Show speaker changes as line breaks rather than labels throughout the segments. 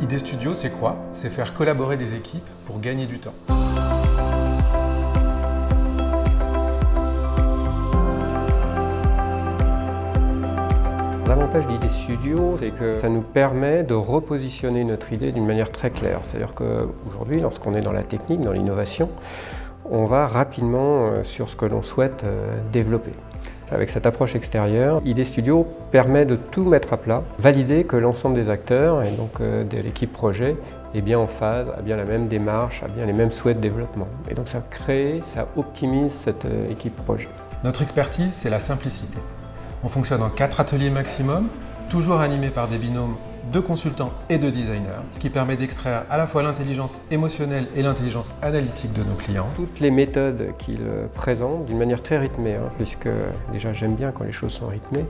Idée Studio, c'est quoi? C'est faire collaborer des équipes pour gagner du temps.
L'avantage d'Idée Studio, c'est que ça nous permet de repositionner notre idée d'une manière très claire. C'est-à-dire qu'aujourd'hui, lorsqu'on est dans la technique, dans l'innovation, on va rapidement sur ce que l'on souhaite développer. Avec cette approche extérieure, Idée Studio permet de tout mettre à plat, valider que l'ensemble des acteurs et donc de l'équipe projet est bien en phase, a bien la même démarche, a bien les mêmes souhaits de développement. Et donc ça crée, ça optimise cette équipe projet.
Notre expertise, c'est la simplicité. On fonctionne en 4 ateliers maximum, toujours animés par des binômes de consultants et de designers, ce qui permet d'extraire à la fois l'intelligence émotionnelle et l'intelligence analytique de nos clients.
Toutes les méthodes qu'ils présentent d'une manière très rythmée, puisque déjà j'aime bien quand les choses sont rythmées.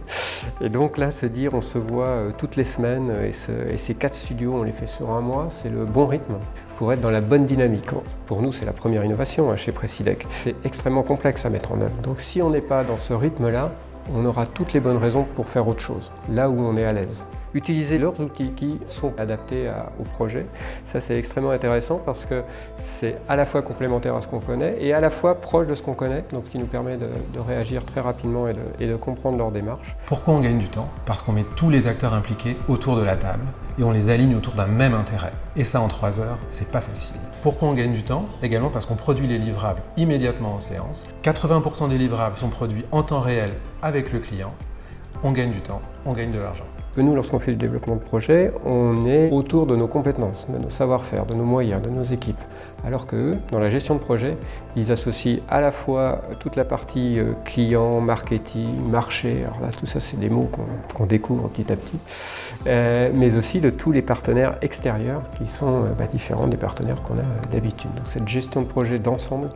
Et donc là, se dire on se voit toutes les semaines et ces 4 studios, on les fait sur un mois, c'est le bon rythme pour être dans la bonne dynamique. Pour nous, c'est la première innovation chez Presidec. C'est extrêmement complexe à mettre en œuvre. Donc si on n'est pas dans ce rythme-là, on aura toutes les bonnes raisons pour faire autre chose, là où on est à l'aise. Utiliser leurs outils qui sont adaptés au projet, ça c'est extrêmement intéressant parce que c'est à la fois complémentaire à ce qu'on connaît et à la fois proche de ce qu'on connaît, donc ce qui nous permet de réagir très rapidement et de comprendre leur démarche.
Pourquoi on gagne du temps? Parce qu'on met tous les acteurs impliqués autour de la table et on les aligne autour d'un même intérêt. Et ça en 3 heures, c'est pas facile. Pourquoi on gagne du temps? Également parce qu'on produit les livrables immédiatement en séance. 80% des livrables sont produits en temps réel avec le client. On gagne du temps, on gagne de l'argent.
Nous, lorsqu'on fait du développement de projet, on est autour de nos compétences, de nos savoir-faire, de nos moyens, de nos équipes. Alors qu'eux, dans la gestion de projet, ils associent à la fois toute la partie client, marketing, marché, alors là tout ça c'est des mots qu'on découvre petit à petit, mais aussi de tous les partenaires extérieurs qui sont différents des partenaires qu'on a d'habitude. Donc cette gestion de projet d'ensemble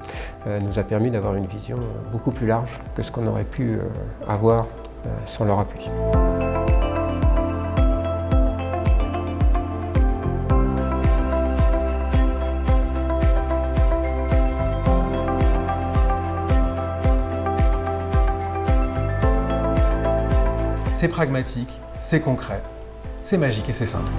nous a permis d'avoir une vision beaucoup plus large que ce qu'on aurait pu avoir sans leur appui.
C'est pragmatique, c'est concret, c'est magique et c'est simple.